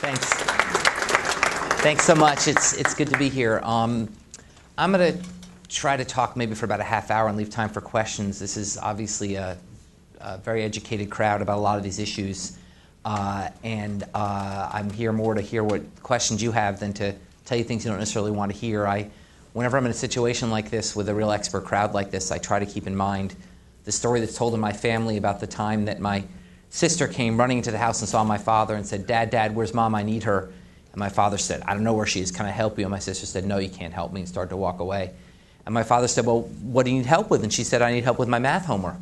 Thanks. Thanks so much. It's good to be here. I'm going to try to talk maybe for about a half hour and leave time for questions. This is obviously a very educated crowd about a lot of these issues. And I'm here more to hear what questions you have than to tell you things you don't necessarily want to hear. Whenever I'm in a situation like this with a real expert crowd like this, I try to keep in mind the story that's told in my family about the time that my sister came running into the house and saw my father and said, Dad, where's Mom? I need her. And my father said, I don't know where she is. Can I help you? And my sister said, no, you can't help me, and started to walk away. And my father said, well, what do you need help with? And she said, I need help with my math homework.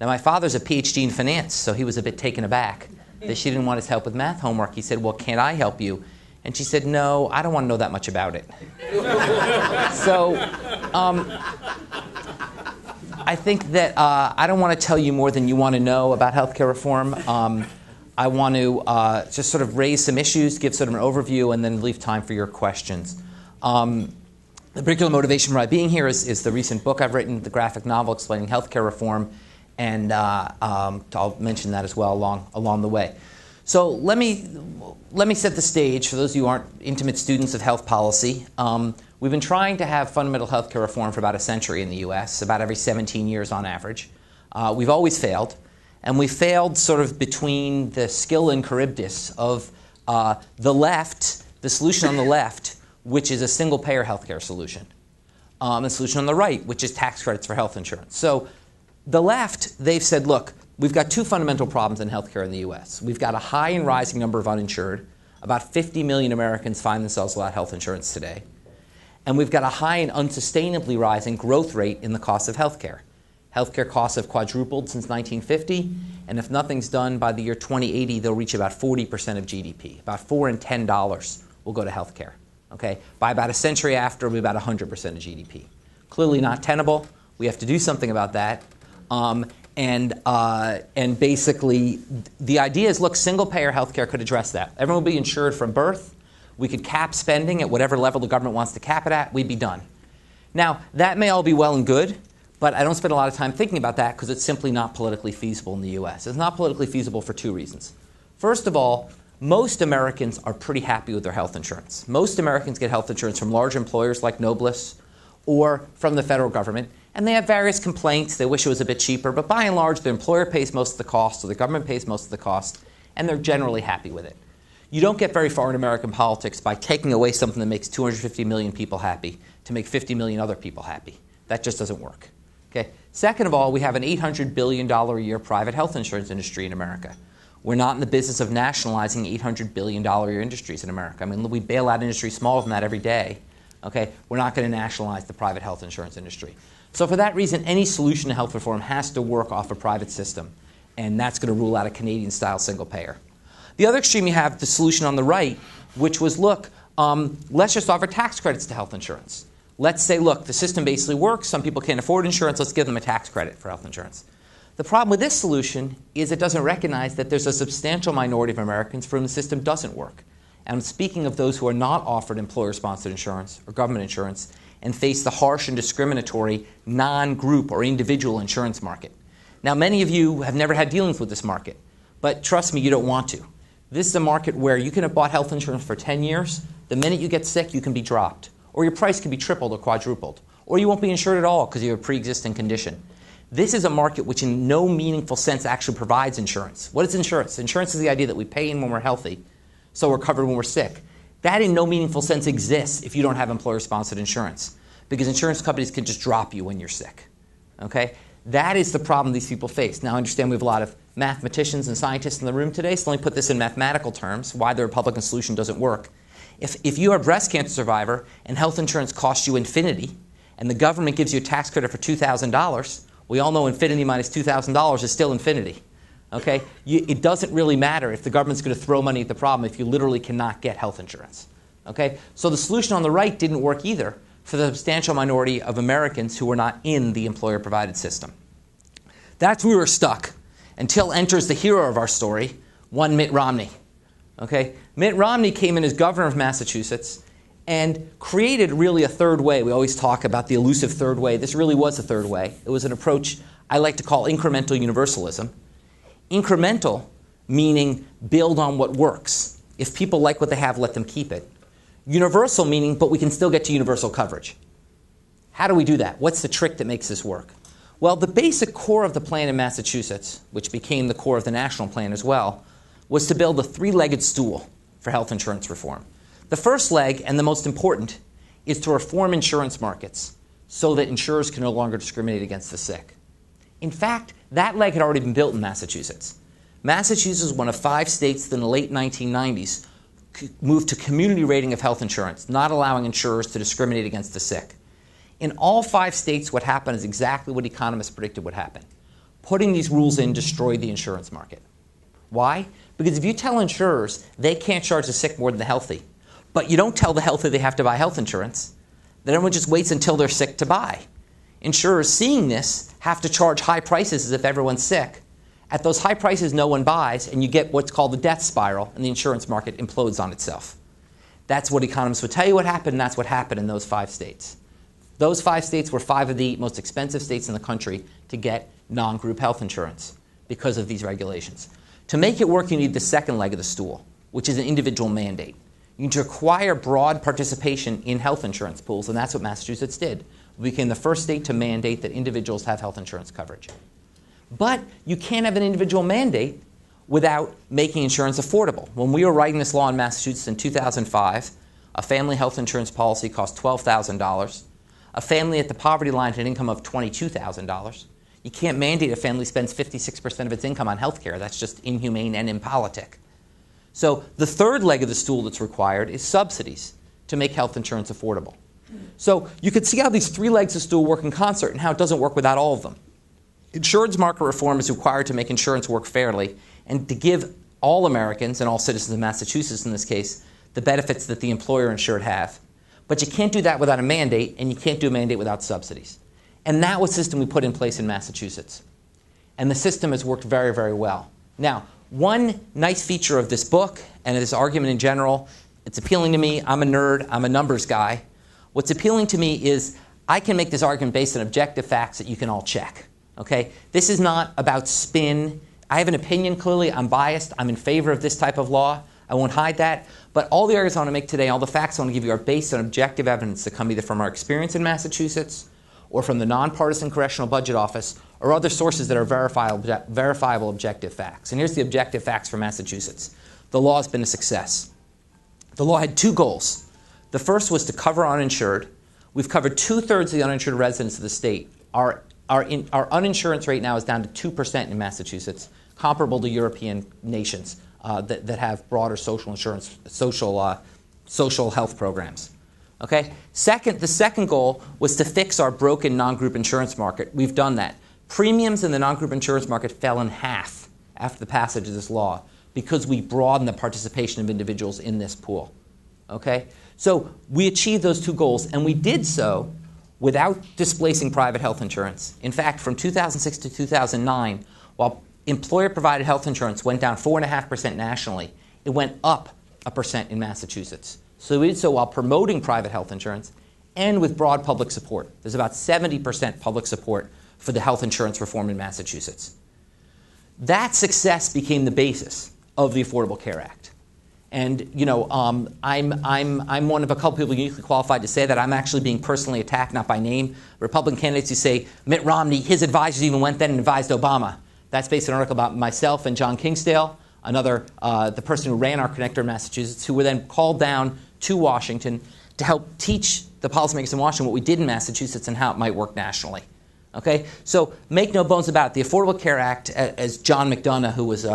Now, my father's a PhD in finance, so he was a bit taken aback that she didn't want his help with math homework. He said, well, can't I help you? And she said, no, I don't want to know that much about it. So I think that I don't want to tell you more than you want to know about healthcare reform. I want to just sort of raise some issues, give sort of an overview, and then leave time for your questions. The particular motivation for my being here is the recent book I've written, the graphic novel explaining healthcare reform, and I'll mention that as well along the way. So let me set the stage for those of you who aren't intimate students of health policy. We've been trying to have fundamental healthcare reform for about a century in the U.S., about every 17 years on average. We've always failed, and we failed sort of between the skill and charybdis of the left, the solution on the left, which is a single-payer healthcare solution, and the solution on the right, which is tax credits for health insurance. So the left, they've said, look, we've got two fundamental problems in healthcare in the U.S. We've got a high and rising number of uninsured. About 50 million Americans find themselves without health insurance today. And we've got a high and unsustainably rising growth rate in the cost of healthcare. Healthcare costs have quadrupled since 1950, and if nothing's done by the year 2080, they'll reach about 40% of GDP. About $4 and $10 will go to healthcare. Okay? By about a century after, it'll be about 100% of GDP. Clearly not tenable. We have to do something about that. And basically, the idea is, look, single-payer healthcare could address that. Everyone would be insured from birth. We could cap spending at whatever level the government wants to cap it at. We'd be done. Now, that may all be well and good, but I don't spend a lot of time thinking about that because it's simply not politically feasible in the U.S. It's not politically feasible for two reasons. First of all, most Americans are pretty happy with their health insurance. Most Americans get health insurance from large employers like Noblis or from the federal government. And they have various complaints. They wish it was a bit cheaper. But by and large, the employer pays most of the cost, so the government pays most of the cost, and they're generally happy with it. You don't get very far in American politics by taking away something that makes 250 million people happy to make 50 million other people happy. That just doesn't work. Okay? Second of all, we have an $800 billion a year private health insurance industry in America. We're not in the business of nationalizing $800 billion a year industries in America. I mean, we bail out industries smaller than that every day. Okay? We're not going to nationalize the private health insurance industry. So for that reason, any solution to health reform has to work off a private system, and that's going to rule out a Canadian-style single payer. The other extreme, you have the solution on the right, which was, look, let's just offer tax credits to health insurance. Let's say, look, the system basically works. Some people can't afford insurance. Let's give them a tax credit for health insurance. The problem with this solution is it doesn't recognize that there's a substantial minority of Americans for whom the system doesn't work. And I'm speaking of those who are not offered employer-sponsored insurance or government insurance and face the harsh and discriminatory non-group or individual insurance market. Now, many of you have never had dealings with this market, but trust me, you don't want to. This is a market where you can have bought health insurance for 10 years. The minute you get sick, you can be dropped, or your price can be tripled or quadrupled, or you won't be insured at all because you have a pre-existing condition. This is a market which in no meaningful sense actually provides insurance. What is insurance? Insurance is the idea that we pay in when we're healthy, so we're covered when we're sick. That in no meaningful sense exists if you don't have employer-sponsored insurance, because insurance companies can just drop you when you're sick. Okay? That is the problem these people face. Now, I understand we have a lot of mathematicians and scientists in the room today, so let me put this in mathematical terms, why the Republican solution doesn't work. If you are a breast cancer survivor and health insurance costs you infinity, and the government gives you a tax credit for $2,000, we all know infinity minus $2,000 is still infinity. Okay? It doesn't really matter if the government's going to throw money at the problem if you literally cannot get health insurance. Okay? So the solution on the right didn't work either for the substantial minority of Americans who were not in the employer-provided system. That's where we were stuck until enters the hero of our story, one Mitt Romney. Okay? Mitt Romney came in as governor of Massachusetts and created really a third way. We always talk about the elusive third way. This really was a third way. It was an approach I like to call incremental universalism. Incremental meaning build on what works. If people like what they have, let them keep it. Universal meaning, but we can still get to universal coverage. How do we do that? What's the trick that makes this work? Well, the basic core of the plan in Massachusetts, which became the core of the national plan as well, was to build a three-legged stool for health insurance reform. The first leg, and the most important, is to reform insurance markets so that insurers can no longer discriminate against the sick. In fact, that leg had already been built in Massachusetts. Massachusetts was one of 5 states that in the late 1990s moved to community rating of health insurance, not allowing insurers to discriminate against the sick. In all 5 states, what happened is exactly what economists predicted would happen. Putting these rules in destroyed the insurance market. Why? Because if you tell insurers they can't charge the sick more than the healthy, but you don't tell the healthy they have to buy health insurance, then everyone just waits until they're sick to buy. Insurers, seeing this, have to charge high prices as if everyone's sick. At those high prices, no one buys, and you get what's called the death spiral, and the insurance market implodes on itself. That's what economists would tell you what happened, and that's what happened in those 5 states. Those 5 states were 5 of the most expensive states in the country to get non-group health insurance because of these regulations. To make it work, you need the second leg of the stool, which is an individual mandate. You need to require broad participation in health insurance pools, and that's what Massachusetts did. We became the first state to mandate that individuals have health insurance coverage. But you can't have an individual mandate without making insurance affordable. When we were writing this law in Massachusetts in 2005, a family health insurance policy cost $12,000. A family at the poverty line had an income of $22,000. You can't mandate a family spends 56% of its income on health care. That's just inhumane and impolitic. So the third leg of the stool that's required is subsidies to make health insurance affordable. So you could see how these 3 legs of the stool work in concert and how it doesn't work without all of them. Insurance market reform is required to make insurance work fairly and to give all Americans, and all citizens of Massachusetts in this case, the benefits that the employer insured have. But you can't do that without a mandate, and you can't do a mandate without subsidies. And that was the system we put in place in Massachusetts. And the system has worked very, very well. Now, one nice feature of this book and of this argument in general, it's appealing to me. I'm a nerd. I'm a numbers guy. What's appealing to me is I can make this argument based on objective facts that you can all check. Okay? This is not about spin. I have an opinion, clearly. I'm biased. I'm in favor of this type of law. I won't hide that. But all the arguments I want to make today, all the facts I want to give you are based on objective evidence that come either from our experience in Massachusetts or from the nonpartisan Congressional Budget Office or other sources that are verifiable objective facts. And here's the objective facts for Massachusetts. The law has been a success. The law had 2 goals. The first was to cover uninsured. We've covered 2/3 of the uninsured residents of the state. Our uninsurance rate now is down to 2% in Massachusetts, comparable to European nations that have broader social insurance, social health programs. Okay? The second goal was to fix our broken non-group insurance market. We've done that. Premiums in the non-group insurance market fell in half after the passage of this law because we broadened the participation of individuals in this pool. Okay? So we achieved those 2 goals, and we did so without displacing private health insurance. In fact, from 2006 to 2009, while employer-provided health insurance went down 4.5% nationally, it went up 1% in Massachusetts. So we did so while promoting private health insurance and with broad public support. There's about 70% public support for the health insurance reform in Massachusetts. That success became the basis of the Affordable Care Act. And I'm one of a couple people uniquely qualified to say that. I'm actually being personally attacked, not by name. Republican candidates who say Mitt Romney, his advisors even went then and advised Obama. That's based on an article about myself and John Kingsdale, the person who ran our connector in Massachusetts, who were then called down to Washington to help teach the policymakers in Washington what we did in Massachusetts and how it might work nationally. Okay? So make no bones about it. The Affordable Care Act, as John McDonough, who was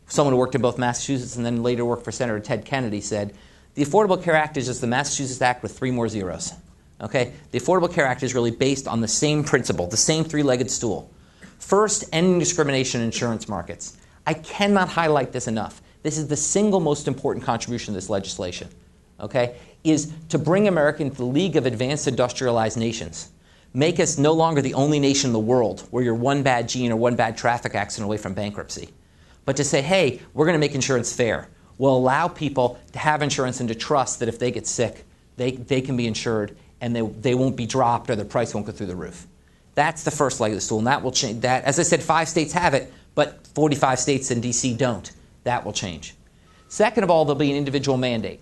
someone who worked in both Massachusetts and then later worked for Senator Ted Kennedy, said, the Affordable Care Act is just the Massachusetts Act with 3 more zeros. Okay? The Affordable Care Act is really based on the same principle, the same 3-legged stool. First, ending discrimination in insurance markets. I cannot highlight this enough. This is the single most important contribution to this legislation, okay, is to bring America into the league of advanced industrialized nations. Make us no longer the only nation in the world where you're one bad gene or one bad traffic accident away from bankruptcy. But to say, hey, we're going to make insurance fair. We'll allow people to have insurance and to trust that if they get sick, they can be insured and they won't be dropped or their price won't go through the roof. That's the first leg of the stool, and that will change. That, as I said, 5 states have it, but 45 states in D.C. don't. That will change. Second of all, there'll be an individual mandate.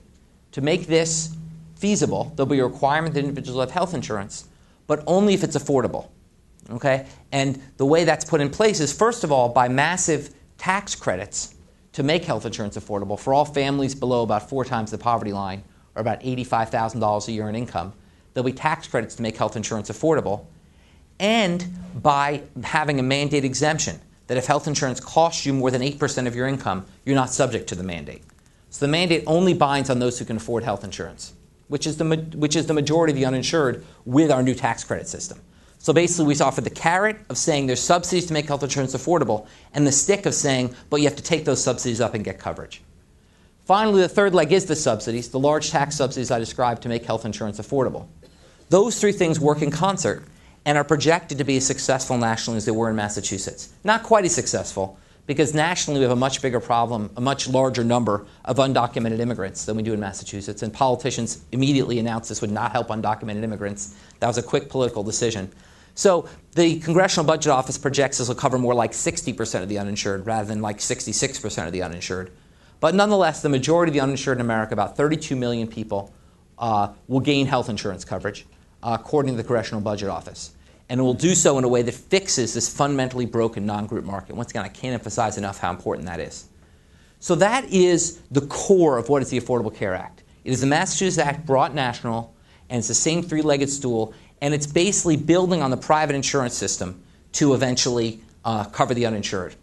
To make this feasible, there'll be a requirement that individuals have health insurance, but only if it's affordable. Okay? And the way that's put in place is, first of all, by massive tax credits to make health insurance affordable for all families below about 4 times the poverty line, or about $85,000 a year in income. There'll be tax credits to make health insurance affordable, and by having a mandate exemption that if health insurance costs you more than 8% of your income, you're not subject to the mandate. So the mandate only binds on those who can afford health insurance, which is the majority of the uninsured with our new tax credit system. So basically we offer the carrot of saying there's subsidies to make health insurance affordable, and the stick of saying, but you have to take those subsidies up and get coverage. Finally, the third leg is the subsidies, the large tax subsidies I described to make health insurance affordable. Those three things work in concert and are projected to be as successful nationally as they were in Massachusetts. Not quite as successful, because nationally we have a much bigger problem, a much larger number of undocumented immigrants than we do in Massachusetts, and politicians immediately announced this would not help undocumented immigrants. That was a quick political decision. So the Congressional Budget Office projects this will cover more like 60% of the uninsured rather than like 66% of the uninsured. But nonetheless, the majority of the uninsured in America, about 32 million people, will gain health insurance coverage, according to the Congressional Budget Office. And it will do so in a way that fixes this fundamentally broken non-group market. Once again, I can't emphasize enough how important that is. So that is the core of what is the Affordable Care Act. It is the Massachusetts Act brought national, and it's the same three-legged stool, and it's basically building on the private insurance system to eventually cover the uninsured.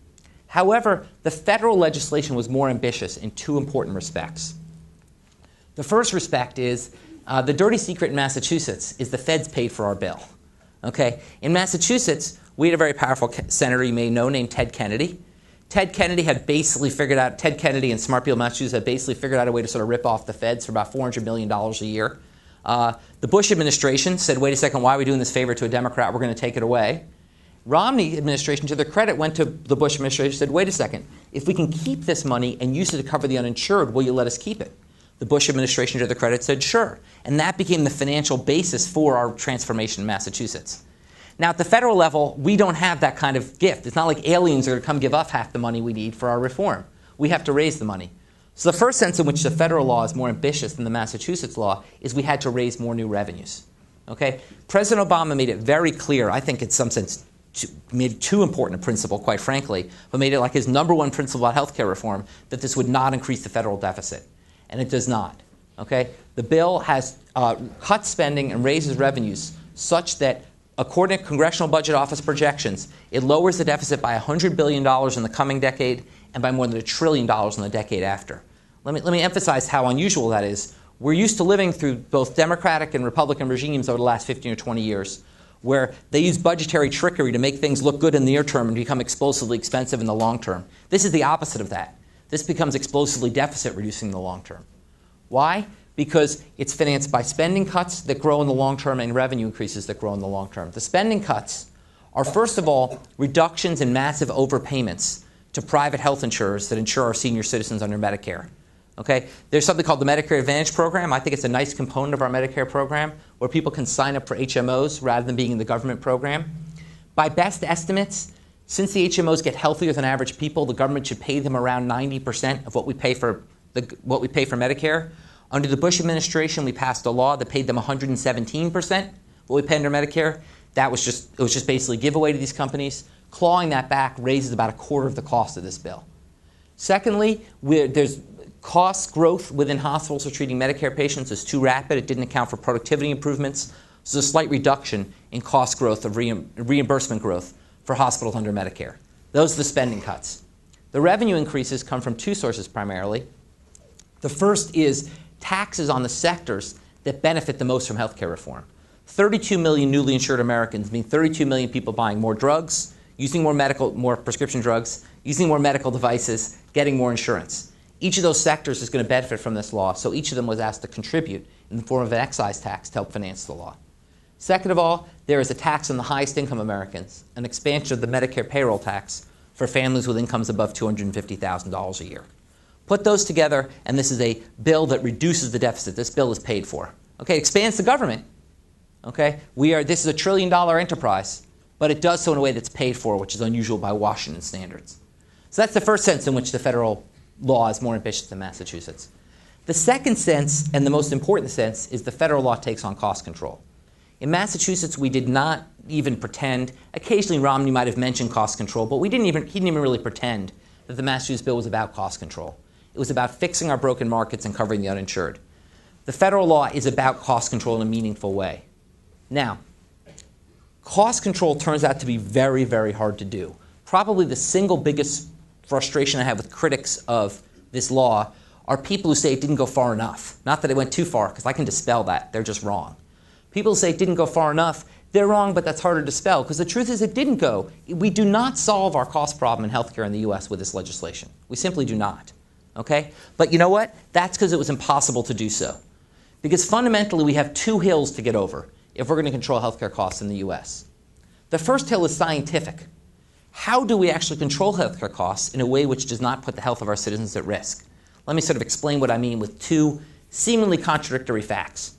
However, the federal legislation was more ambitious in 2 important respects. The first respect is the dirty secret in Massachusetts is the feds paid for our bill. Okay? In Massachusetts, we had a very powerful senator you may know named Ted Kennedy. Ted Kennedy and smart people in Massachusetts had basically figured out a way to sort of rip off the feds for about $400 million a year. The Bush administration said, wait a second, why are we doing this favor to a Democrat? We're going to take it away. Romney administration, to their credit, went to the Bush administration and said, wait a second, if we can keep this money and use it to cover the uninsured, will you let us keep it? The Bush administration, to their credit, said sure. And that became the financial basis for our transformation in Massachusetts. Now, at the federal level, we don't have that kind of gift. It's not like aliens are going to come give us half the money we need for our reform. We have to raise the money. So the first sense in which the federal law is more ambitious than the Massachusetts law is we had to raise more new revenues. Okay? President Obama made it very clear, I think in some sense, made it too important a principle, quite frankly, but made it like his number one principle about health care reform, that this would not increase the federal deficit. And it does not. Okay? The bill has cut spending and raises revenues such that, according to Congressional Budget Office projections, it lowers the deficit by $100 billion in the coming decade and by more than $1 trillion in the decade after. Let me emphasize how unusual that is. We're used to living through both Democratic and Republican regimes over the last 15 or 20 years, where they use budgetary trickery to make things look good in the near term and become explosively expensive in the long term. This is the opposite of that. This becomes explosively deficit reducing in the long term. Why? Because it's financed by spending cuts that grow in the long term and revenue increases that grow in the long term. The spending cuts are, first of all, reductions in massive overpayments to private health insurers that insure our senior citizens under Medicare. Okay? There's something called the Medicare Advantage program. I think it's a nice component of our Medicare program where people can sign up for HMOs rather than being in the government program. By best estimates, since the HMOs get healthier than average people, the government should pay them around 90% of what we pay for Medicare. Under the Bush administration, we passed a law that paid them 117% what we pay under Medicare. It was just basically giveaway to these companies. Clawing that back raises about a quarter of the cost of this bill. Secondly, there's cost growth within hospitals for treating Medicare patients is too rapid. It didn't account for productivity improvements. So there's a slight reduction in cost growth of reimbursement growth for hospitals under Medicare. Those are the spending cuts. The revenue increases come from 2 sources primarily. The first is taxes on the sectors that benefit the most from health care reform. 32 million newly insured Americans mean 32 million people buying more drugs, using more prescription drugs, using more medical devices, getting more insurance. Each of those sectors is going to benefit from this law, so each of them was asked to contribute in the form of an excise tax to help finance the law. Second of all, there is a tax on the highest income Americans, an expansion of the Medicare payroll tax for families with incomes above $250,000 a year. Put those together, and this is a bill that reduces the deficit. This bill is paid for. Okay, it expands the government. Okay, this is a $1 trillion enterprise, but it does so in a way that's paid for, which is unusual by Washington standards. So that's the first sense in which the federal law is more ambitious than Massachusetts. The second sense, and the most important sense, is the federal law takes on cost control. In Massachusetts, we did not even pretend. Occasionally, Romney might have mentioned cost control, but he didn't even really pretend that the Massachusetts bill was about cost control. It was about fixing our broken markets and covering the uninsured. The federal law is about cost control in a meaningful way. Now, cost control turns out to be very, very hard to do. Probably the single biggest frustration I have with critics of this law are people who say it didn't go far enough. Not that it went too far, because I can dispel that. They're just wrong. People who say it didn't go far enough, they're wrong, but that's harder to dispel, because the truth is it didn't go. We do not solve our cost problem in healthcare in the U.S. with this legislation. We simply do not. Okay? But you know what? That's because it was impossible to do so. Because fundamentally, we have two hills to get over if we're going to control healthcare costs in the U.S. The first hill is scientific. How do we actually control healthcare costs in a way which does not put the health of our citizens at risk? Let me sort of explain what I mean with two seemingly contradictory facts.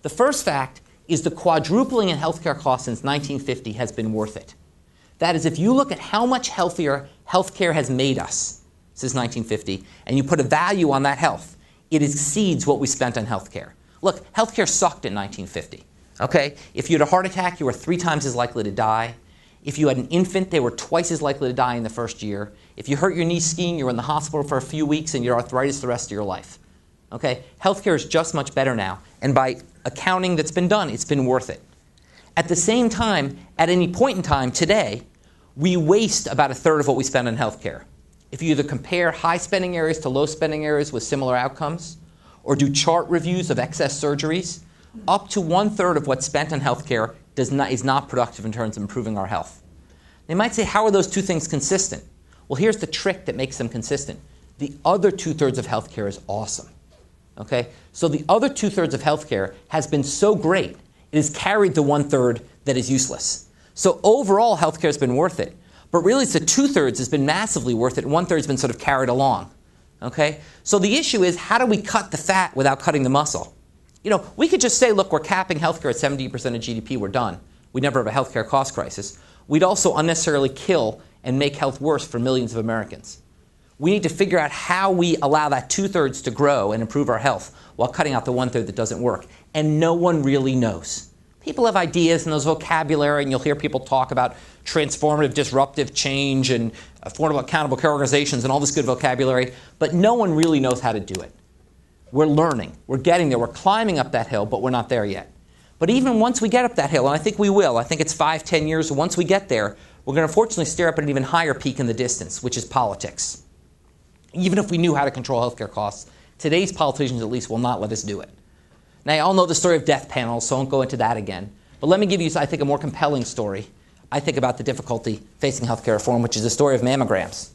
The first fact is the quadrupling in healthcare costs since 1950 has been worth it. That is, if you look at how much healthier healthcare has made us since 1950, and you put a value on that health, it exceeds what we spent on healthcare. Look, healthcare sucked in 1950. Okay? If you had a heart attack, you were 3 times as likely to die. If you had an infant, they were twice as likely to die in the first year. If you hurt your knee skiing, you were in the hospital for a few weeks and you had arthritis the rest of your life. Okay? Healthcare is just much better now. And by accounting that's been done, it's been worth it. At the same time, at any point in time today, we waste about 1/3 of what we spend on healthcare. If you either compare high spending areas to low spending areas with similar outcomes, or do chart reviews of excess surgeries, up to 1/3 of what's spent on healthcare is not productive in terms of improving our health. They might say, how are those two things consistent? Well, here's the trick that makes them consistent. The other 2/3 of healthcare is awesome. Okay? So the other 2/3 of healthcare has been so great, it has carried the 1/3 that is useless. So overall, healthcare has been worth it. But really, it's the 2/3 has been massively worth it, and 1/3 has been sort of carried along. Okay? So the issue is, how do we cut the fat without cutting the muscle? You know, we could just say, look, we're capping healthcare at 70% of GDP, we're done. We'd never have a healthcare cost crisis. We'd also unnecessarily kill and make health worse for millions of Americans. We need to figure out how we allow that 2/3 to grow and improve our health while cutting out the 1/3 that doesn't work. And no one really knows. People have ideas and those vocabulary, and you'll hear people talk about transformative, disruptive change and affordable, accountable care organizations and all this good vocabulary, but no one really knows how to do it. We're learning. We're getting there. We're climbing up that hill, but we're not there yet. But even once we get up that hill, and I think we will, I think it's 5-10 years, once we get there, we're going to unfortunately stare up at an even higher peak in the distance, which is politics. Even if we knew how to control healthcare costs, today's politicians at least will not let us do it. Now, you all know the story of death panels, so I won't go into that again. But let me give you, I think, a more compelling story, I think, about the difficulty facing healthcare reform, which is the story of mammograms.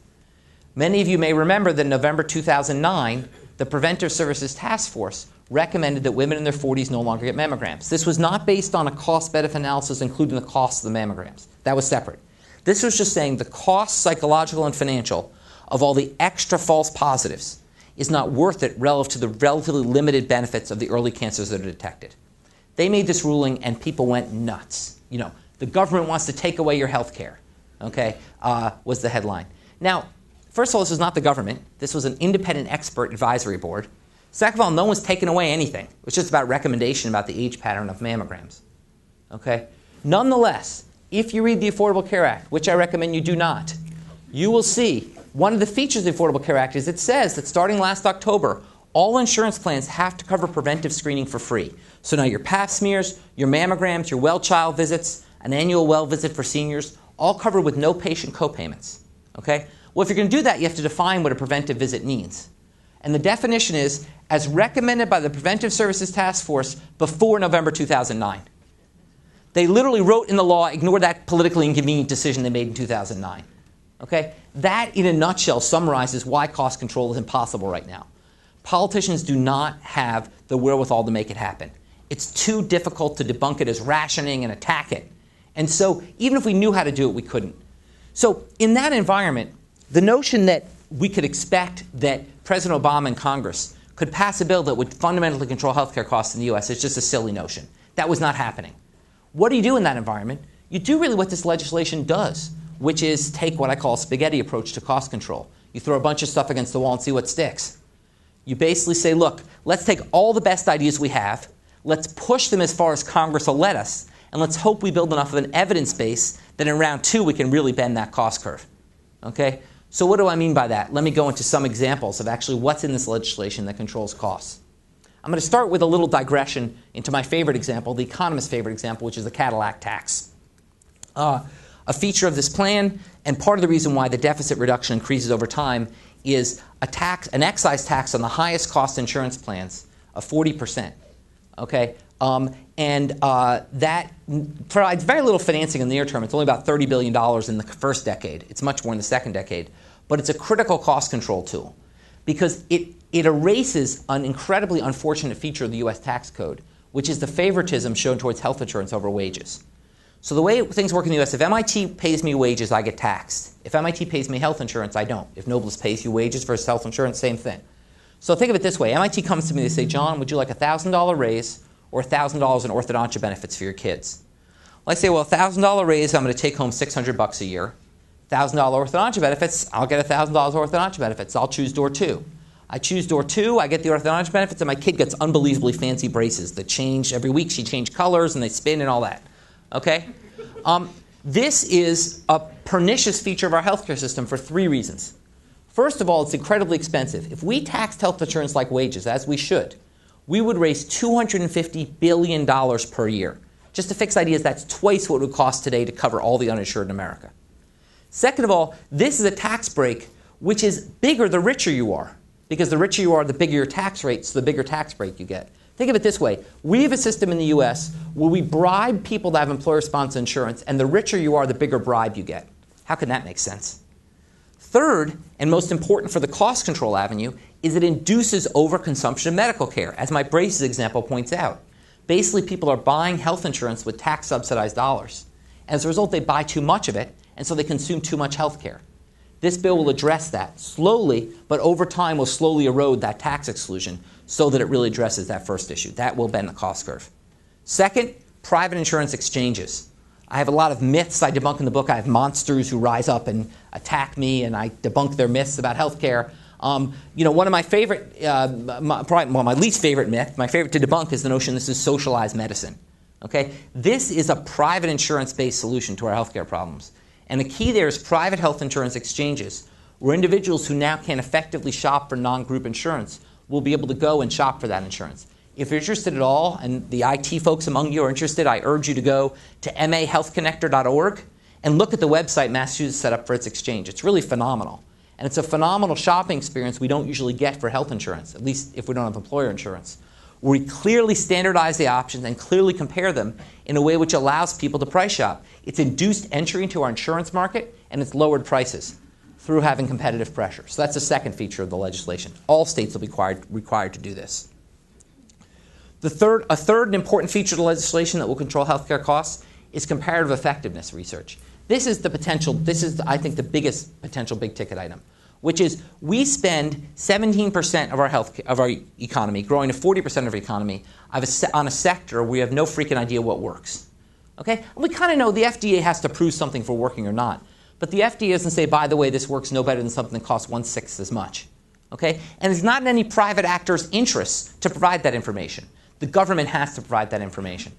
Many of you may remember that in November 2009, the Preventive Services Task Force recommended that women in their 40s no longer get mammograms. This was not based on a cost-benefit analysis, including the cost of the mammograms. That was separate. This was just saying the cost, psychological and financial, of all the extra false positives is not worth it relative to the relatively limited benefits of the early cancers that are detected. They made this ruling, and people went nuts. You know, the government wants to take away your health care, okay, was the headline. Now, first of all, this was not the government. This was an independent expert advisory board. Second of all, no one's taken away anything. It was just about recommendation about the age pattern of mammograms. Okay? Nonetheless, if you read the Affordable Care Act, which I recommend you do not, you will see one of the features of the Affordable Care Act is it says that starting last October, all insurance plans have to cover preventive screening for free. So now your pap smears, your mammograms, your well child visits, an annual well visit for seniors, all covered with no patient copayments. Okay? Well, if you're going to do that, you have to define what a preventive visit means. And the definition is, as recommended by the Preventive Services Task Force before November 2009. They literally wrote in the law, ignore that politically inconvenient decision they made in 2009. Okay? That, in a nutshell, summarizes why cost control is impossible right now. Politicians do not have the wherewithal to make it happen. It's too difficult to debunk it as rationing and attack it. And so, even if we knew how to do it, we couldn't. So, in that environment, the notion that we could expect that President Obama and Congress could pass a bill that would fundamentally control healthcare costs in the U.S. is just a silly notion. That was not happening. What do you do in that environment? You do really what this legislation does, which is take what I call a spaghetti approach to cost control. You throw a bunch of stuff against the wall and see what sticks. You basically say, look, let's take all the best ideas we have, let's push them as far as Congress will let us, and let's hope we build enough of an evidence base that in round two we can really bend that cost curve. Okay? So what do I mean by that? Let me go into some examples of actually what's in this legislation that controls costs. I'm going to start with a little digression into my favorite example, the economist's favorite example, which is the Cadillac Tax. A feature of this plan, and part of the reason why the deficit reduction increases over time, is an excise tax on the highest cost insurance plans of 40%. Okay? That provides very little financing in the near term. It's only about $30 billion in the first decade. It's much more in the second decade. But it's a critical cost control tool because it erases an incredibly unfortunate feature of the U.S. tax code, which is the favoritism shown towards health insurance over wages. So the way things work in the U.S., if MIT pays me wages, I get taxed. If MIT pays me health insurance, I don't. If Noblis pays you wages versus health insurance, same thing. So think of it this way. MIT comes to me and they say, John, would you like a $1,000 raise or $1,000 in orthodontia benefits for your kids? Well, I say, well, $1,000 raise, I'm going to take home $600 a year. $1,000 orthodontia benefits, I'll get $1,000 orthodontia benefits. I'll choose door two. I choose door two, I get the orthodontia benefits, and my kid gets unbelievably fancy braces that change every week. She changes colors and they spin and all that. Okay? This is a pernicious feature of our healthcare system for three reasons. First of all, it's incredibly expensive. If we taxed health insurance like wages, as we should, we would raise $250 billion per year. Just to fix ideas, that's twice what it would cost today to cover all the uninsured in America. Second of all, this is a tax break which is bigger the richer you are. Because the richer you are, the bigger your tax rate, so the bigger tax break you get. Think of it this way. We have a system in the U.S. where we bribe people to have employer-sponsored insurance, and the richer you are, the bigger bribe you get. How can that make sense? Third, and most important for the cost control avenue, is it induces overconsumption of medical care, as my braces example points out. Basically, people are buying health insurance with tax-subsidized dollars. As a result, they buy too much of it, and so they consume too much health care. This bill will address that slowly, but over time will slowly erode that tax exclusion so that it really addresses that first issue. That will bend the cost curve. Second, private insurance exchanges. I have a lot of myths I debunk in the book. I have monsters who rise up and attack me, and I debunk their myths about healthcare. One of my favorite, my least favorite myth, my favorite to debunk is the notion this is socialized medicine. Okay? This is a private insurance-based solution to our healthcare problems. And the key there is private health insurance exchanges, where individuals who now can't effectively shop for non-group insurance will be able to go and shop for that insurance. If you're interested at all, and the IT folks among you are interested, I urge you to go to mahealthconnector.org and look at the website Massachusetts set up for its exchange. It's really phenomenal. And it's a phenomenal shopping experience we don't usually get for health insurance, at least if we don't have employer insurance, where we clearly standardize the options and clearly compare them in a way which allows people to price shop. It's induced entry into our insurance market, and it's lowered prices through having competitive pressure. So that's the second feature of the legislation. All states will be required to do this. A third important feature of the legislation that will control healthcare costs is comparative effectiveness research. This is, I think, the biggest potential big-ticket item, which is we spend 17% of our economy, growing to 40% of our economy, on a sector where we have no freaking idea what works. Okay? We kind of know the FDA has to prove something for working or not. But the FDA doesn't say, by the way, this works no better than something that costs 1/6 as much. Okay? And it's not in any private actor's interest to provide that information. The government has to provide that information.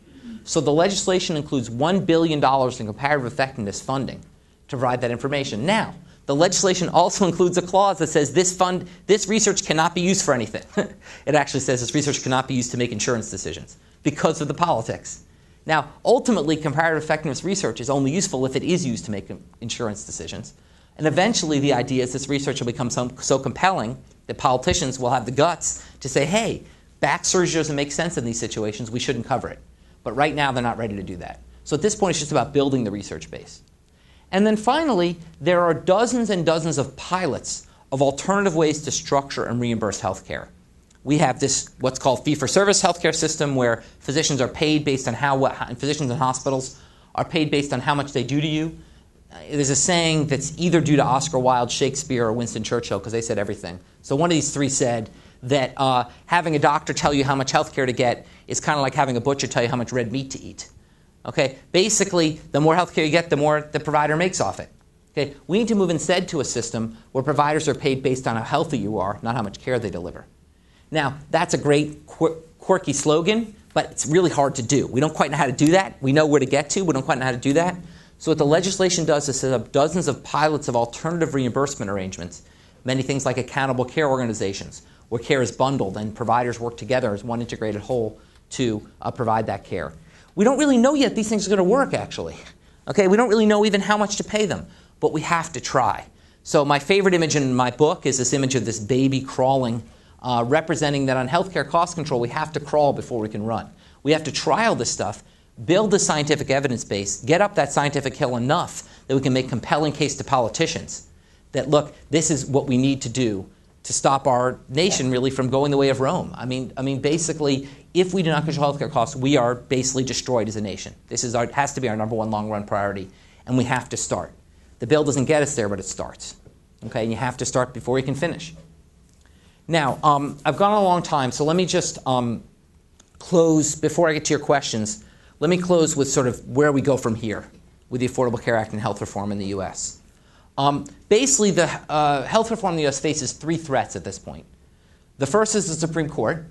So the legislation includes $1 billion in comparative effectiveness funding to provide that information. Now, the legislation also includes a clause that says this research cannot be used for anything. It actually says this research cannot be used to make insurance decisions because of the politics. Now, ultimately, comparative effectiveness research is only useful if it is used to make insurance decisions. And eventually, the idea is this research will become so compelling that politicians will have the guts to say, hey, back surgery doesn't make sense in these situations. We shouldn't cover it. But right now, they're not ready to do that. So at this point, it's just about building the research base. And then finally, there are dozens and dozens of pilots of alternative ways to structure and reimburse healthcare. We have this what's called fee-for-service healthcare system where physicians are paid based on physicians in hospitals are paid based on how much they do to you. There's a saying that's either due to Oscar Wilde, Shakespeare, or Winston Churchill because they said everything. So one of these three said that having a doctor tell you how much healthcare to get is kind of like having a butcher tell you how much red meat to eat. Okay? Basically, the more healthcare you get, the more the provider makes off it. Okay? We need to move instead to a system where providers are paid based on how healthy you are, not how much care they deliver. Now, that's a great quirky slogan, but it's really hard to do. We don't quite know how to do that. We know where to get to. We don't quite know how to do that. So what the legislation does is set up dozens of pilots of alternative reimbursement arrangements, many things like accountable care organizations, where care is bundled and providers work together as one integrated whole to provide that care. We don't really know yet these things are going to work, actually. Okay, we don't really know even how much to pay them, but we have to try. So my favorite image in my book is this image of this baby crawling, representing that on healthcare cost control, we have to crawl before we can run. We have to trial this stuff, build the scientific evidence base, get up that scientific hill enough that we can make compelling case to politicians that, look, this is what we need to do to stop our nation really from going the way of Rome. I mean, basically, if we do not control healthcare costs, we are basically destroyed as a nation. This is has to be our number one long-run priority, and we have to start. The bill doesn't get us there, but it starts. Okay, and you have to start before you can finish. Now, I've gone a long time, so let me just close, before I get to your questions, let me close with sort of where we go from here with the Affordable Care Act and health reform in the U.S. Basically, the health reform in the U.S. faces three threats at this point. The first is the Supreme Court.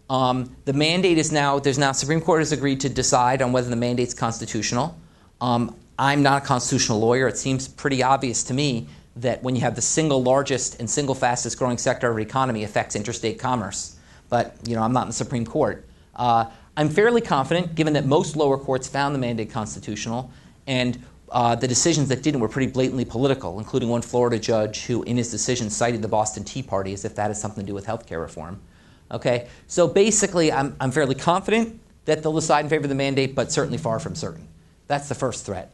The mandate is now, Supreme Court has agreed to decide on whether the mandate's constitutional. I'm not a constitutional lawyer. It seems pretty obvious to me that when you have the single largest and single fastest growing sector of our economy affects interstate commerce. But, I'm not in the Supreme Court. I'm fairly confident, given that most lower courts found the mandate constitutional, and the decisions that didn't were pretty blatantly political, including one Florida judge who, in his decision, cited the Boston Tea Party as if that has something to do with health care reform. Okay, so basically, I'm fairly confident that they'll decide in favor of the mandate, but certainly far from certain. That's the first threat.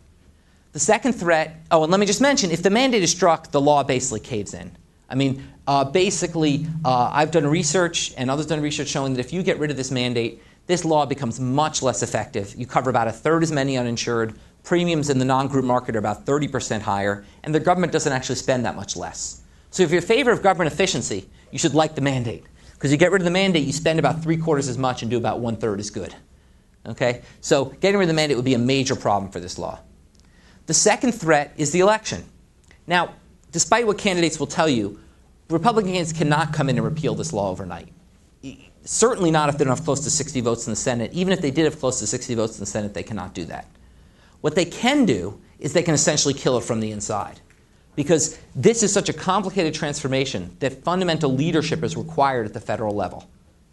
The second threat, and let me just mention, if the mandate is struck, the law basically caves in. I mean, I've done research, and others done research showing that if you get rid of this mandate, this law becomes much less effective. You cover about a third as many uninsured. Premiums in the non-group market are about 30% higher, and the government doesn't actually spend that much less. So if you're in favor of government efficiency, you should like the mandate. Because you get rid of the mandate, you spend about 3/4 as much and do about 1/3 as good. Okay? So getting rid of the mandate would be a major problem for this law. The second threat is the election. Now, despite what candidates will tell you, Republican candidates cannot come in and repeal this law overnight. Certainly not if they don't have close to 60 votes in the Senate. Even if they did have close to 60 votes in the Senate, they cannot do that. What they can do is they can essentially kill it from the inside. Because this is such a complicated transformation that fundamental leadership is required at the federal level.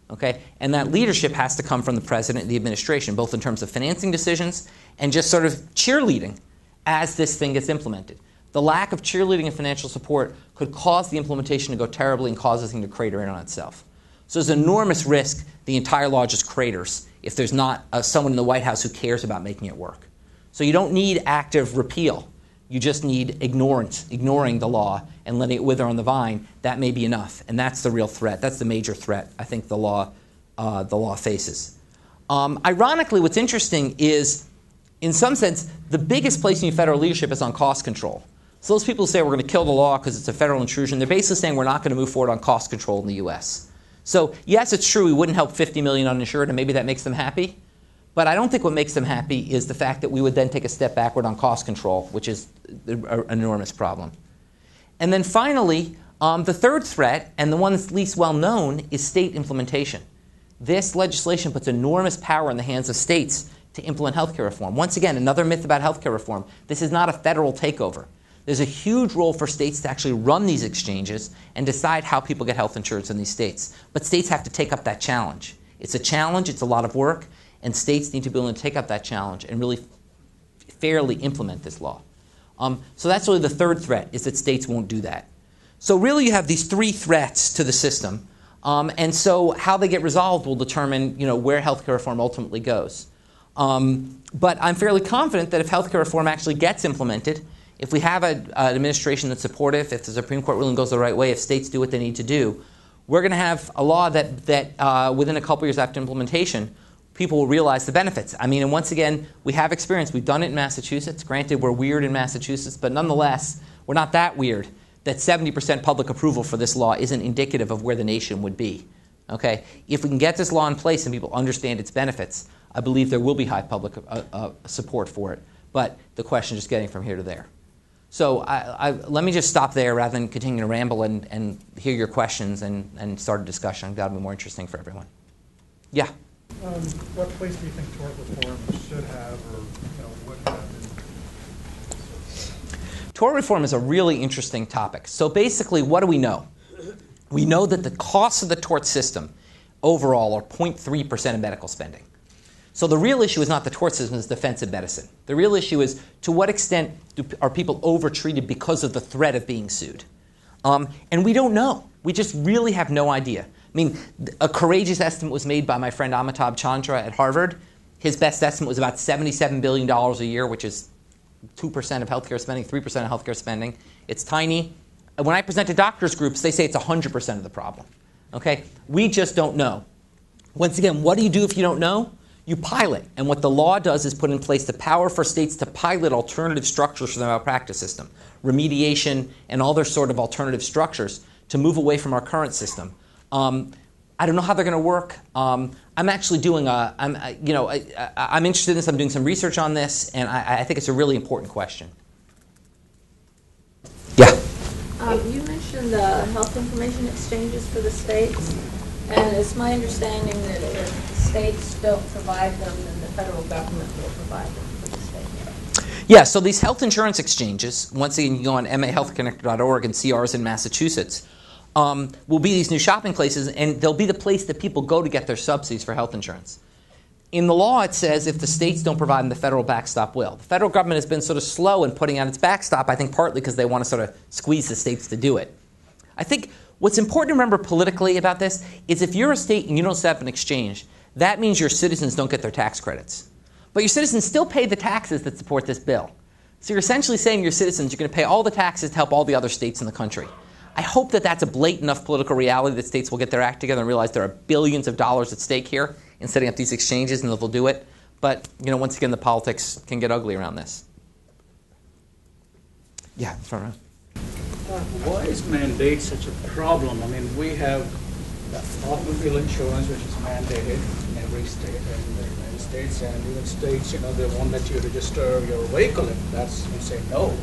Okay? And that leadership has to come from the president and the administration, both in terms of financing decisions and just sort of cheerleading as this thing gets implemented. The lack of cheerleading and financial support could cause the implementation to go terribly and cause this thing to crater in on itself. So there's enormous risk the entire law just craters if there's not someone in the White House who cares about making it work. So you don't need active repeal. You just need ignoring the law and letting it wither on the vine. That may be enough, and that's the real threat. That's the major threat I think the law faces. Ironically, what's interesting is, in some sense, the biggest place in federal leadership is on cost control. So those people who say we're going to kill the law because it's a federal intrusion, they're basically saying we're not going to move forward on cost control in the U.S. So yes, it's true we wouldn't help 50 million uninsured, and maybe that makes them happy. But I don't think what makes them happy is the fact that we would then take a step backward on cost control, which is an enormous problem. And then finally, the third threat, and the one that's least well known, is state implementation. This legislation puts enormous power in the hands of states to implement healthcare reform. Once again, another myth about healthcare reform. This is not a federal takeover. There's a huge role for states to actually run these exchanges and decide how people get health insurance in these states. But states have to take up that challenge. It's a challenge, it's a lot of work, and states need to be willing to take up that challenge and really fairly implement this law. So that's really the third threat, is that states won't do that. So really you have these three threats to the system, and so how they get resolved will determine where healthcare reform ultimately goes. But I'm fairly confident that if healthcare reform actually gets implemented, if we have an administration that's supportive, if the Supreme Court ruling goes the right way, if states do what they need to do, we're going to have a law that within a couple years after implementation, people will realize the benefits. I mean, and once again, we have experience. We've done it in Massachusetts. Granted, we're weird in Massachusetts, but nonetheless, we're not that weird that 70% public approval for this law isn't indicative of where the nation would be. Okay? If we can get this law in place and people understand its benefits, I believe there will be high public support for it. But the question is just getting from here to there. So let me just stop there rather than continue to ramble and hear your questions and start a discussion. That'll be more interesting for everyone. Yeah? What place do you think tort reform should have or would have? Tort reform is a really interesting topic. So basically, what do we know? We know that the costs of the tort system overall are 0.3% of medical spending. So the real issue is not the tort system, it's defensive medicine. The real issue is to what extent are people overtreated because of the threat of being sued? And we don't know. We just really have no idea. I mean, a courageous estimate was made by my friend Amitabh Chandra at Harvard. His best estimate was about $77 billion a year, which is 2% of healthcare spending, 3% of healthcare spending. It's tiny. When I present to doctors groups, they say it's 100% of the problem. Okay? We just don't know. Once again, what do you do if you don't know? You pilot. And what the law does is put in place the power for states to pilot alternative structures for the malpractice system, remediation, and all their sort of alternative structures to move away from our current system. I don't know how they're going to work. I'm actually doing I'm interested in this. I'm doing some research on this, and I think it's a really important question. Yeah. You mentioned the health information exchanges for the states, and it's my understanding that if the states don't provide them, then the federal government will provide them for the state. Yeah, so these health insurance exchanges, once again, you go on mahealthconnector.org and see ours in Massachusetts, will be these new shopping places, and they'll be the place that people go to get their subsidies for health insurance. In the law, it says if the states don't provide them, the federal backstop will. The federal government has been sort of slow in putting out its backstop, I think partly because they want to sort of squeeze the states to do it. I think what's important to remember politically about this is if you're a state and you don't set up an exchange, that means your citizens don't get their tax credits. But your citizens still pay the taxes that support this bill. So you're essentially saying to your citizens, you're going to pay all the taxes to help all the other states in the country. I hope that that's a blatant enough political reality that states will get their act together and realize there are billions of dollars at stake here in setting up these exchanges, and they'll do it. But once again, the politics can get ugly around this. Yeah, that's right. Why is mandate such a problem? I mean, we have automobile insurance, which is mandated in every state and the United States, and even states, they want that you register your vehicle if you say no.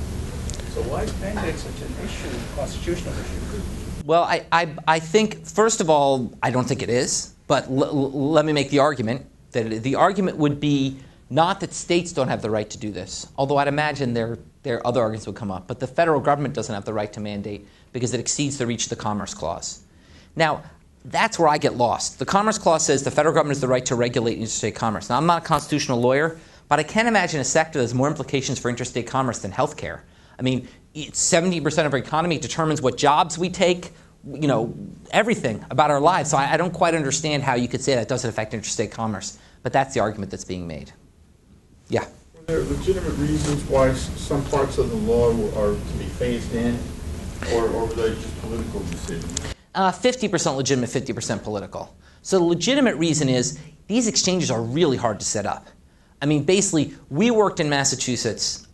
So why is mandate such an issue, constitutional issue? Well, I think, first of all, I don't think it is. But let me make the argument that the argument would be not that states don't have the right to do this, although I'd imagine there are other arguments would come up, but the federal government doesn't have the right to mandate because it exceeds the reach of the Commerce Clause. Now, that's where I get lost. The Commerce Clause says the federal government has the right to regulate interstate commerce. Now, I'm not a constitutional lawyer, but I can't imagine a sector that has more implications for interstate commerce than healthcare. I mean, 70% of our economy determines what jobs we take, everything about our lives. So I don't quite understand how you could say that doesn't affect interstate commerce. But that's the argument that's being made. Yeah? Are there legitimate reasons why some parts of the law are to be phased in, or were they just political decisions? 50% legitimate, 50% political. So the legitimate reason is these exchanges are really hard to set up. I mean, basically, we worked in Massachusetts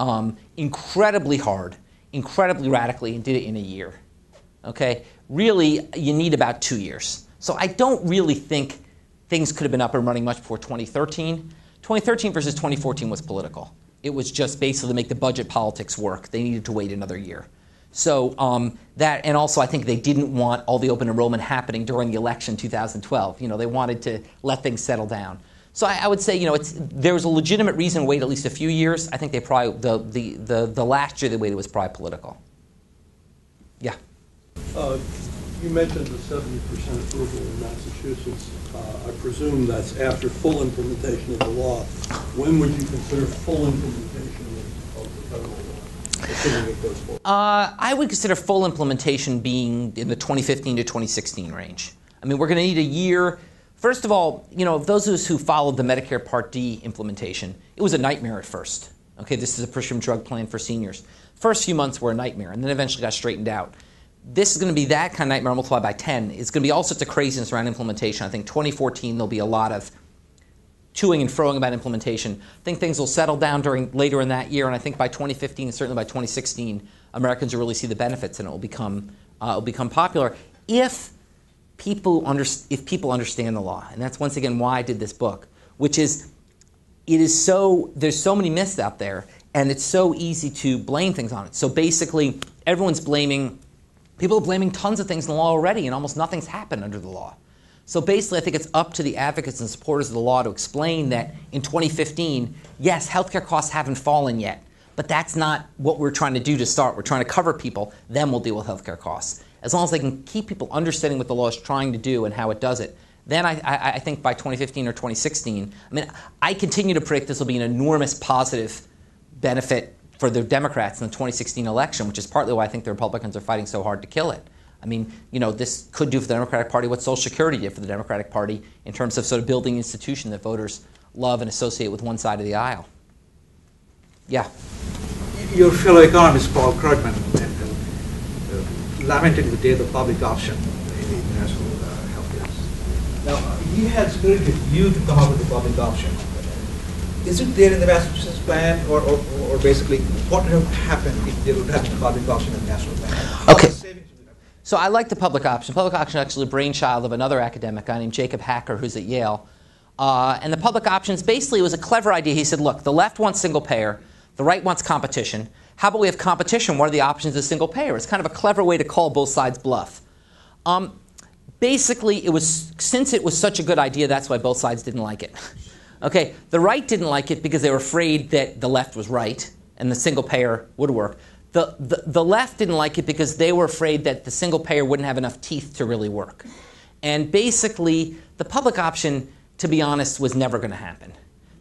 incredibly hard, incredibly radically, and did it in a year. Okay? Really, you need about 2 years. So I don't really think things could have been up and running much before 2013. 2013 versus 2014 was political. It was just basically to make the budget politics work. They needed to wait another year. So that, and also I think they didn't want all the open enrollment happening during the election 2012. They wanted to let things settle down. So I would say, there was a legitimate reason to wait at least a few years. I think they probably, the last year they waited was probably political. Yeah. You mentioned the 70% approval in Massachusetts. I presume that's after full implementation of the law. When would you consider full implementation of the federal law, assuming it goes forward? I would consider full implementation being in the 2015 to 2016 range. I mean, we're going to need a year. First of all, those of us who followed the Medicare Part D implementation, it was a nightmare at first. Okay, this is a prescription drug plan for seniors. First few months were a nightmare, and then eventually got straightened out. This is going to be that kind of nightmare multiplied by 10. It's going to be all sorts of craziness around implementation. I think 2014 there'll be a lot of toing and froing about implementation. I think things will settle down later in that year, and I think by 2015 and certainly by 2016, Americans will really see the benefits, and it will become popular if people understand the law. And that's once again why I did this book, which is there's so many myths out there. And it's so easy to blame things on it. So basically, people are blaming tons of things in the law already, and almost nothing's happened under the law. So basically, I think it's up to the advocates and supporters of the law to explain that in 2015, yes, healthcare costs haven't fallen yet, but that's not what we're trying to do to start. We're trying to cover people, then we'll deal with healthcare costs. As long as they can keep people understanding what the law is trying to do and how it does it, then I think by 2015 or 2016, I continue to predict this will be an enormous positive benefit for the Democrats in the 2016 election, which is partly why I think the Republicans are fighting so hard to kill it. This could do for the Democratic Party what Social Security did for the Democratic Party in terms of sort of building an institution that voters love and associate with one side of the aisle. Yeah. Your fellow economist, Paul Krugman, lamented the death of public option in national health care. Now, he had spirited you to come up with the public option. Is it there in the Massachusetts plan, or basically, what would have happened if there would have been public option in the national plan? Okay. So I like the public option. Public option is actually a brainchild of another academic, a guy named Jacob Hacker, who's at Yale. And the public options basically was a clever idea. He said, look, the left wants single payer, the right wants competition. How about we have competition? What are the options of single payer? It's kind of a clever way to call both sides bluff. Basically, since it was such a good idea, that's why both sides didn't like it. Okay, the right didn't like it because they were afraid that the left was right and the single payer would work. The left didn't like it because they were afraid that the single payer wouldn't have enough teeth to really work. And basically, the public option, to be honest, was never going to happen.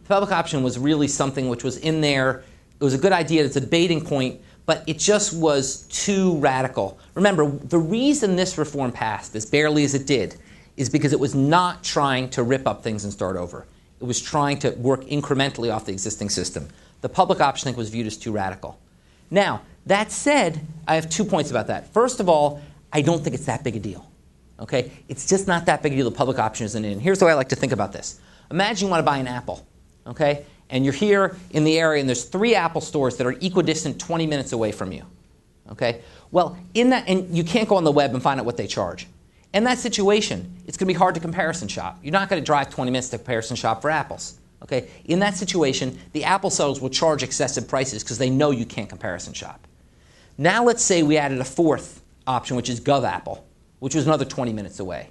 The public option was really something which was in there. It was a good idea. It's a debating point, but it just was too radical. Remember, the reason this reform passed, as barely as it did, is because it was not trying to rip up things and start over. It was trying to work incrementally off the existing system. The public option, I think, was viewed as too radical. Now, that said, I have 2 points about that. First of all, I don't think it's that big a deal. Okay? It's just not that big a deal. The public option isn't in. Here's the way I like to think about this. Imagine you want to buy an apple. Okay? And you're here in the area, and there's 3 Apple stores that are equidistant 20 minutes away from you. Okay? Well, and you can't go on the web and find out what they charge. In that situation, it's going to be hard to comparison shop. You're not going to drive 20 minutes to comparison shop for apples. Okay? In that situation, the Apple sellers will charge excessive prices because they know you can't comparison shop. Now let's say we added a 4th option, which is GovApple, which was another 20 minutes away.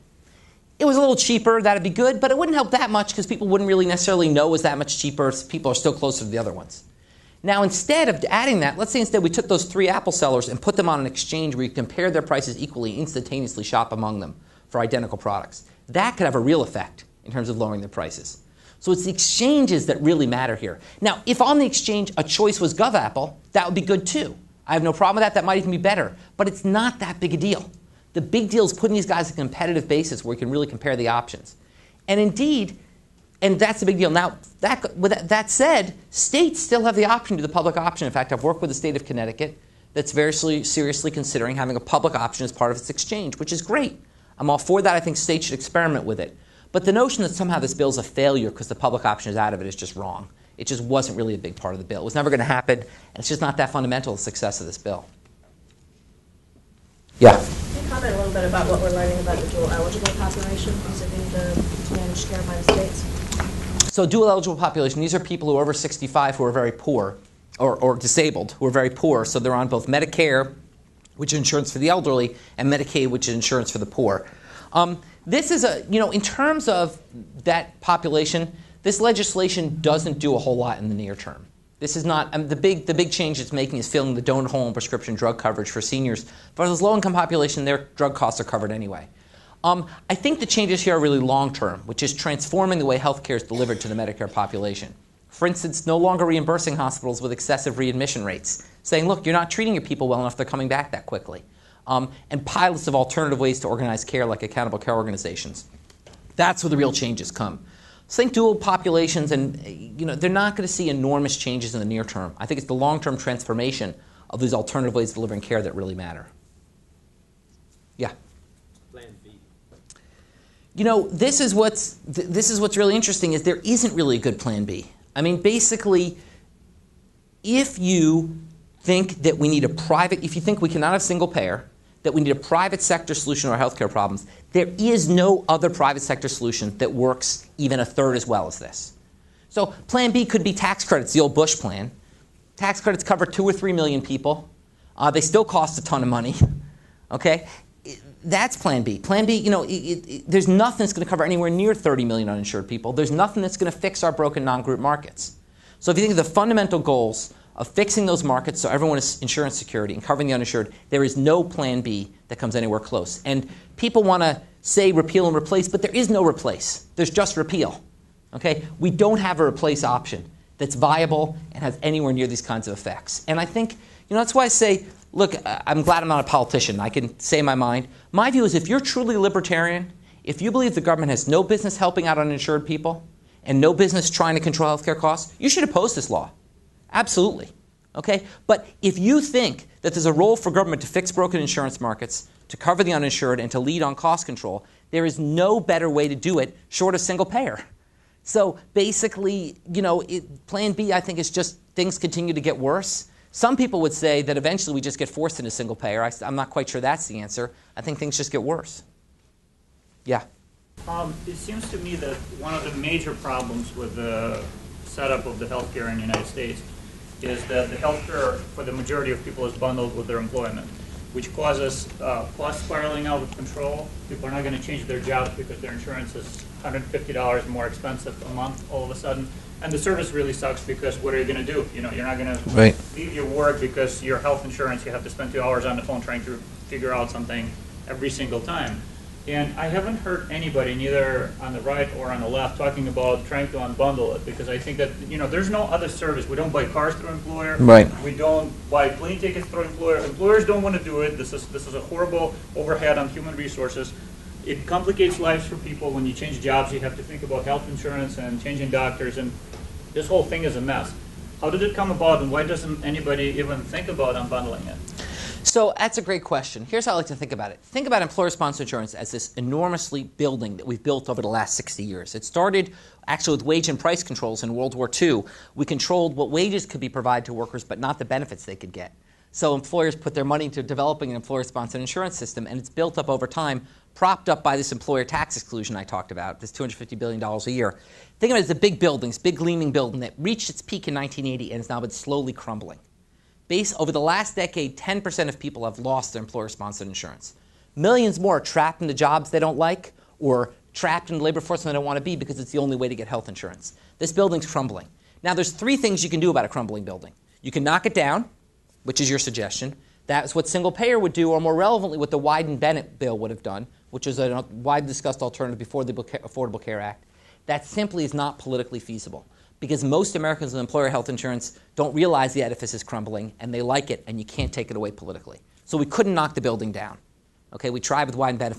It was a little cheaper, that'd be good, but it wouldn't help that much because people wouldn't really necessarily know it was that much cheaper. People are still closer to the other ones. Now, instead of adding that, let's say instead we took those 3 Apple sellers and put them on an exchange where you compare their prices equally, instantaneously shop among them for identical products. That could have a real effect in terms of lowering their prices. So it's the exchanges that really matter here. Now, if on the exchange a choice was GovApple, that would be good too. I have no problem with that. That might even be better. But it's not that big a deal. The big deal is putting these guys on a competitive basis where you can really compare the options. And indeed, and that's the big deal. Now, with that said, states still have the option to do the public option. In fact, I've worked with the state of Connecticut that's very seriously considering having a public option as part of its exchange, which is great. I'm all for that. I think states should experiment with it. But the notion that somehow this bill is a failure because the public option is out of it is just wrong. It just wasn't really a big part of the bill. It was never going to happen, and it's just not that fundamental to the success of this bill. Yeah? Can you comment a little bit about what we're learning about the dual eligible population vis-a-vis the managed care by the states? So dual eligible population, these are people who are over 65 who are very poor, or disabled, who are very poor. So they're on both Medicare, which is insurance for the elderly, and Medicaid, which is insurance for the poor. This is in terms of that population, this legislation doesn't do a whole lot in the near term. This is not, the big change it's making is filling the donut hole in prescription drug coverage for seniors. For this low-income population, their drug costs are covered anyway. I think the changes here are really long-term, which is transforming the way healthcare is delivered to the Medicare population. For instance, no longer reimbursing hospitals with excessive readmission rates, saying, look, you're not treating your people well enough, they're coming back that quickly. And pilots of alternative ways to organize care, like accountable care organizations. That's where the real changes come. So think dual populations, and they're not going to see enormous changes in the near term. I think it's the long-term transformation of these alternative ways of delivering care that really matter. Yeah. Plan B. This is what's really interesting is there isn't really a good plan B. I mean, basically, if you think that we need if you think we cannot have single payer, that we need a private sector solution to our healthcare problems, there is no other private sector solution that works even a third as well as this. So plan B could be tax credits, the old Bush plan. Tax credits cover 2 or 3 million people. They still cost a ton of money. Okay? That's Plan B. Plan B, there's nothing that's going to cover anywhere near 30 million uninsured people. There's nothing that's going to fix our broken non-group markets. So if you think of the fundamental goals of fixing those markets so everyone has insurance security and covering the uninsured, there is no Plan B that comes anywhere close. And people want to say repeal and replace, but there is no replace. There's just repeal. Okay? We don't have a replace option that's viable and has anywhere near these kinds of effects. And I think, that's why I say, look, I'm glad I'm not a politician. I can say my mind. My view is if you're truly libertarian, if you believe the government has no business helping out uninsured people and no business trying to control health care costs, you should oppose this law. Absolutely. Okay? But if you think that there's a role for government to fix broken insurance markets, to cover the uninsured, and to lead on cost control, there is no better way to do it short of single payer. So basically, Plan B, I think, is just things continue to get worse. Some people would say that eventually we just get forced into single payer. I'm not quite sure that's the answer. I think things just get worse. Yeah? It seems to me that one of the major problems with the setup of the healthcare in the United States is that the healthcare for the majority of people is bundled with their employment, which causes cost spiraling out of control. People are not going to change their jobs because their insurance is $150 more expensive a month all of a sudden. And the service really sucks because what are you going to do? You're not going to leave your work because your health insurance, you have to spend 2 hours on the phone trying to figure out something every single time. And I haven't heard anybody, neither on the right or on the left, talking about trying to unbundle it, because I think that, there's no other service. We don't buy cars through employer. Right. We don't buy plane tickets through employer. Employers don't want to do it. This is a horrible overhead on human resources. It complicates lives for people. When you change jobs, you have to think about health insurance and changing doctors, and this whole thing is a mess. How did it come about, and why doesn't anybody even think about unbundling it? So that's a great question. Here's how I like to think about it. Think about employer-sponsored insurance as this enormously building that we've built over the last 60 years. It started actually with wage and price controls in World War II. We controlled what wages could be provided to workers, but not the benefits they could get. So employers put their money into developing an employer-sponsored insurance system, and it's built up over time, propped up by this employer tax exclusion I talked about, this $250 billion a year. Think of it as a big building, this big gleaming building that reached its peak in 1980 and has now been slowly crumbling. Over the last decade, 10% of people have lost their employer-sponsored insurance. Millions more are trapped in the jobs they don't like or trapped in the labor force they don't want to be because it's the only way to get health insurance. This building's crumbling. Now, there's 3 things you can do about a crumbling building. You can knock it down, which is your suggestion. That's what single payer would do, or more relevantly, what the Wyden-Bennett bill would have done, which is a widely discussed alternative before the Affordable Care Act. That simply is not politically feasible, because most Americans with employer health insurance don't realize the edifice is crumbling, and they like it, and you can't take it away politically. So we couldn't knock the building down. Okay, we tried with Wyden-Bennett,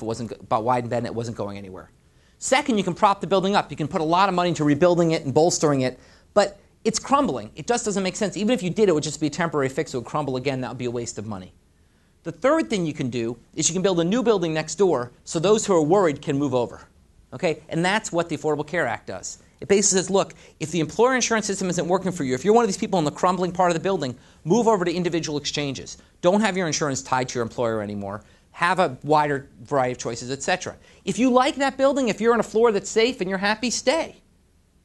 but Wyden-Bennett wasn't going anywhere. Second, you can prop the building up. You can put a lot of money into rebuilding it and bolstering it, but it's crumbling. It just doesn't make sense. Even if you did, it would just be a temporary fix. It would crumble again. That would be a waste of money. The third thing you can do is you can build a new building next door so those who are worried can move over. Okay, and that's what the Affordable Care Act does. It basically says, look, if the employer insurance system isn't working for you, if you're one of these people in the crumbling part of the building, move over to individual exchanges. Don't have your insurance tied to your employer anymore. Have a wider variety of choices, etc. If you like that building, if you're on a floor that's safe and you're happy, stay.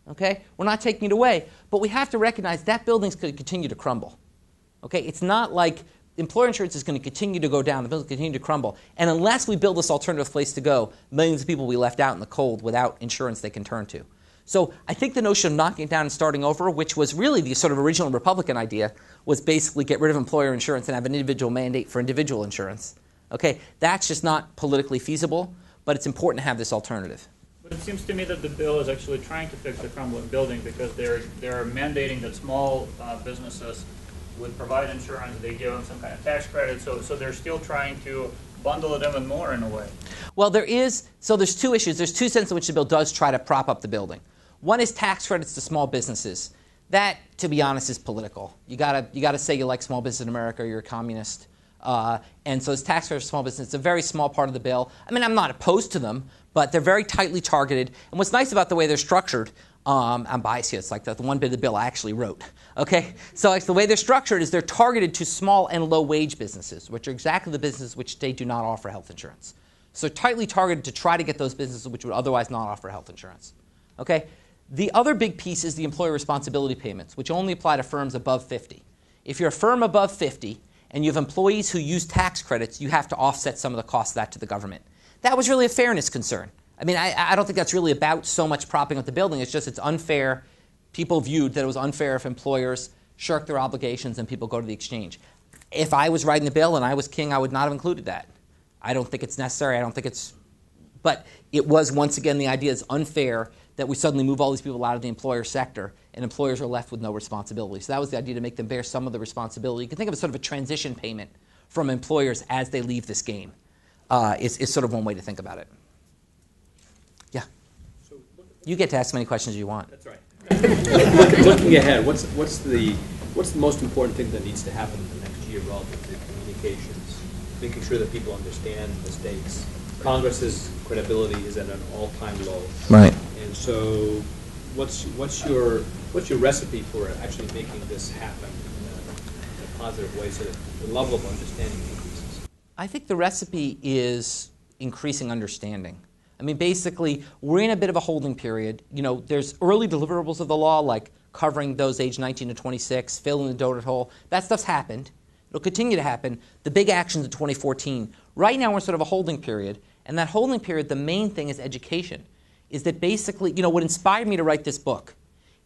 Okay? We're not taking it away. But we have to recognize that building's going to continue to crumble. Okay? It's not like employer insurance is going to continue to go down. The building's going to continue to crumble. And unless we build this alternative place to go, millions of people will be left out in the cold without insurance they can turn to. So I think the notion of knocking it down and starting over, which was really the sort of original Republican idea, was basically get rid of employer insurance and have an individual mandate for individual insurance. Okay? That's just not politically feasible, but it's important to have this alternative. But it seems to me that the bill is actually trying to fix the crumbling building, because they're mandating that small businesses would provide insurance. They give them some kind of tax credit, so they're still trying to bundle it even more in a way. Well, there's 2 issues. There's 2 senses in which the bill does try to prop up the building. One is tax credits to small businesses. That, to be honest, is political. You gotta say you like small business in America, or you're a communist. And so it's tax credits for small business. It's a very small part of the bill. I mean, I'm not opposed to them, but they're very tightly targeted. And what's nice about the way they're structured, I'm biased here. It's like the one bit of the bill I actually wrote. Okay, so like the way they're structured is they're targeted to small and low wage businesses, which are exactly the businesses which they do not offer health insurance. So tightly targeted to try to get those businesses which would otherwise not offer health insurance. Okay, the other big piece is the employer responsibility payments, which only apply to firms above 50. If you're a firm above 50 and you have employees who use tax credits, you have to offset some of the cost of that to the government. That was really a fairness concern. I mean, I don't think that's really about so much propping up the building. It's just it's unfair. People viewed that it was unfair if employers shirk their obligations and people go to the exchange. If I was writing the bill and I was king, I would not have included that. I don't think it's necessary. I don't think it's... But it was, once again, the idea is unfair that we suddenly move all these people out of the employer sector and employers are left with no responsibility. So that was the idea, to make them bear some of the responsibility. You can think of it as sort of a transition payment from employers as they leave this game. Is sort of one way to think about it. Yeah. So you get to ask as many questions as you want. That's right. Looking ahead, what's the most important thing that needs to happen in the next year relative to communications, making sure that people understand the stakes? Congress's credibility is at an all-time low. Right. And so, what's your recipe for actually making this happen in a positive way, so that the level of understanding increases? I think the recipe is increasing understanding. I mean, basically, we're in a bit of a holding period. You know, there's early deliverables of the law, like covering those aged 19 to 26, filling the donut hole. That stuff's happened. It'll continue to happen. The big actions in 2014. Right now, we're in sort of a holding period. And that holding period, the main thing is education. Is that basically, you know, what inspired me to write this book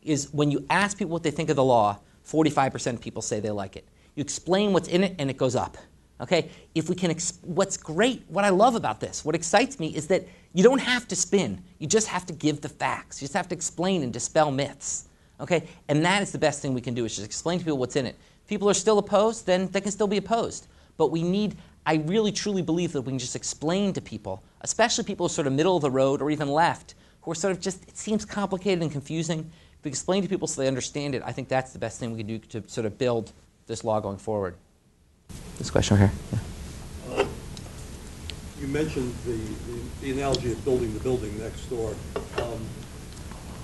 is when you ask people what they think of the law, 45% of people say they like it. You explain what's in it, and it goes up. Okay? If we can, what's great, what I love about this, what excites me is that you don't have to spin. You just have to give the facts. You just have to explain and dispel myths. Okay? And that is the best thing we can do, is just explain to people what's in it. If people are still opposed, then they can still be opposed. But we need, I really truly believe that we can just explain to people, especially people who are sort of middle of the road or even left, who are sort of just, it seems complicated and confusing. If we explain to people so they understand it, I think that's the best thing we can do to sort of build this law going forward. This question over here. Yeah. You mentioned the analogy of building the building next door.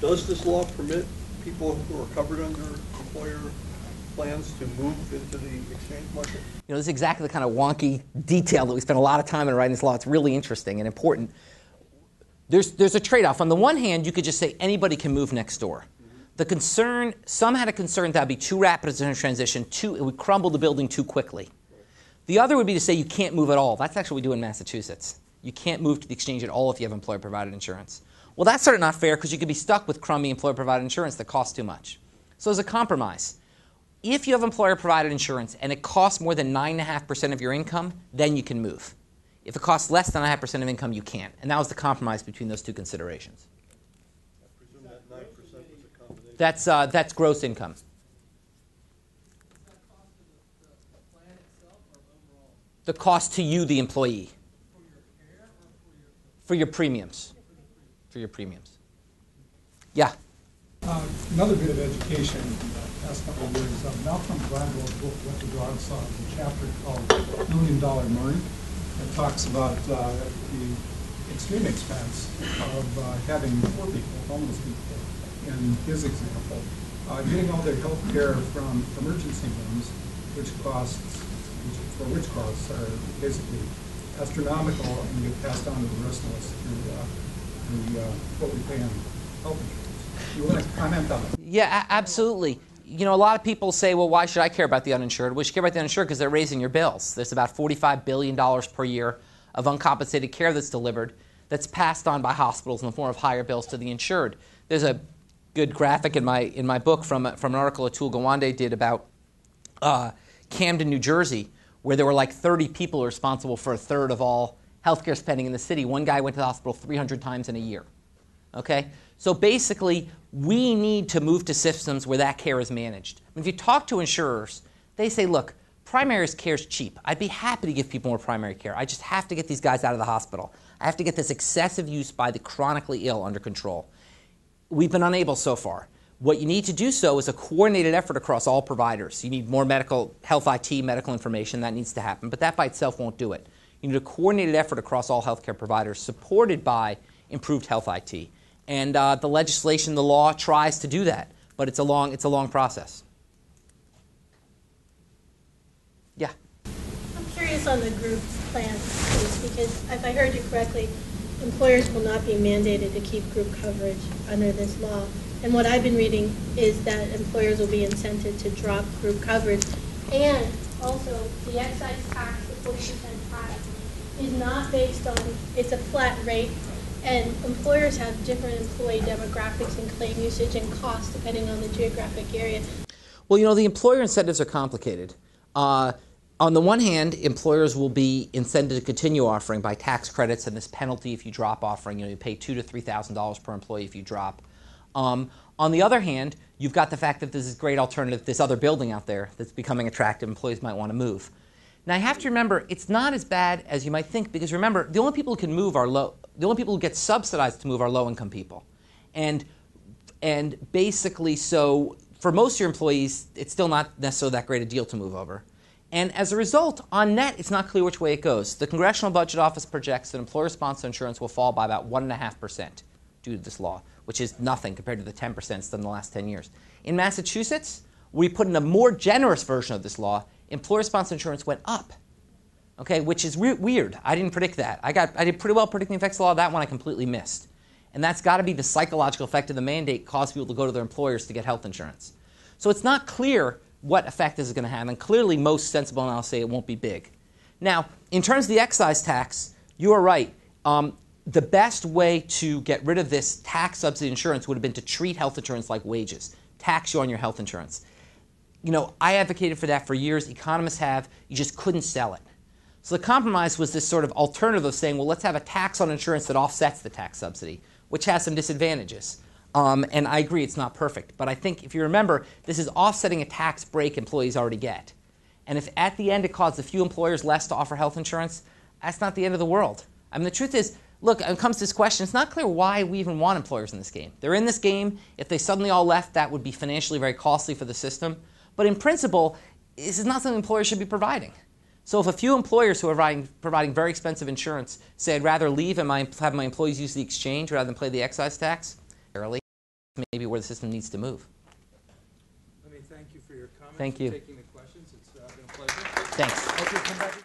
Does this law permit people who are covered under employer plans to move into the exchange market? You know, this is exactly the kind of wonky detail that we spent a lot of time in writing this law. It's really interesting and important. There's a trade-off. On the one hand, you could just say anybody can move next door. The concern, some had a concern that would be too rapid as a transition, it would crumble the building too quickly. The other would be to say you can't move at all. That's actually what we do in Massachusetts. You can't move to the exchange at all if you have employer-provided insurance. Well, that's sort of not fair, because you could be stuck with crummy employer-provided insurance that costs too much. So there's a compromise. If you have employer-provided insurance and it costs more than 9.5% of your income, then you can move. If it costs less than 9.5% of income, you can't. And that was the compromise between those two considerations. I presume that 9% was a combination. That's gross income. The cost to you, the employee. For your premiums. For your premiums. Yeah. Another bit of education in the past couple of years. Malcolm Gladwell's book, What the Dog Saw, is a chapter called $1 Million Money. It talks about the extreme expense of having poor people, homeless people, in his example, getting all their health care from emergency rooms, which costs are basically astronomical, and get passed on to the rest of us through what we pay on health insurance. You want to comment on that? Yeah, absolutely. You know, a lot of people say, well, why should I care about the uninsured? Well, you should care about the uninsured because they're raising your bills. There's about $45 billion per year of uncompensated care that's delivered that's passed on by hospitals in the form of higher bills to the insured. There's a good graphic in my book from an article Atul Gawande did about Camden, New Jersey, where there were like 30 people responsible for a third of all healthcare spending in the city. One guy went to the hospital 300 times in a year. Okay? So basically, we need to move to systems where that care is managed. I mean, if you talk to insurers, they say, look, primary care is cheap. I'd be happy to give people more primary care. I just have to get these guys out of the hospital. I have to get this excessive use by the chronically ill under control. We've been unable so far. What you need to do so is a coordinated effort across all providers. You need more medical, health IT, medical information. That needs to happen. But that by itself won't do it. You need a coordinated effort across all healthcare providers supported by improved health IT. And the legislation, the law tries to do that. But it's a long process. Yeah? I'm curious on the group plan piece, because if I heard you correctly, employers will not be mandated to keep group coverage under this law. And what I've been reading is that employers will be incented to drop group coverage. And also, the excise tax, the 40% tax, is not based on, it's a flat rate, and employers have different employee demographics and claim usage and costs depending on the geographic area. Well, you know, the employer incentives are complicated. On the one hand, employers will be incented to continue offering by tax credits and this penalty if you drop offering. You know, you pay $2,000 to $3,000 per employee if you drop. On the other hand, you've got the fact that there's this great alternative, this other building out there that's becoming attractive. Employees might want to move. Now, you have to remember, it's not as bad as you might think, because remember, the only people who can move are the only people who get subsidized to move are low-income people. And basically, so for most of your employees, it's still not necessarily that great a deal to move over. And as a result, on net, it's not clear which way it goes. The Congressional Budget Office projects that employer-sponsored insurance will fall by about 1.5% due to this law, which is nothing compared to the 10% it's done in the last 10 years. In Massachusetts, we put in a more generous version of this law. Employer-sponsored insurance went up, okay, which is weird. I didn't predict that. I did pretty well predicting the effects of the law. That one I completely missed. And that's got to be the psychological effect of the mandate cause people to go to their employers to get health insurance. So it's not clear what effect this is going to have, and clearly most sensible analysts say it won't be big. Now, in terms of the excise tax, you are right. The best way to get rid of this tax subsidy insurance would have been to treat health insurance like wages, tax you on your health insurance. You know, I advocated for that for years. Economists have. You just couldn't sell it. So the compromise was this sort of alternative of saying, well, let's have a tax on insurance that offsets the tax subsidy, which has some disadvantages. And I agree it's not perfect. But I think if you remember, this is offsetting a tax break employees already get. And if at the end it caused a few employers less to offer health insurance, that's not the end of the world. I mean, the truth is, look, when it comes to this question, it's not clear why we even want employers in this game. They're in this game. If they suddenly all left, that would be financially very costly for the system. But in principle, this is not something employers should be providing. So if a few employers who are providing very expensive insurance say, I'd rather leave and have my employees use the exchange rather than pay the excise tax, maybe where the system needs to move. Let me thank you for your comments. Thank you. And taking the questions. It's been a pleasure. Thanks.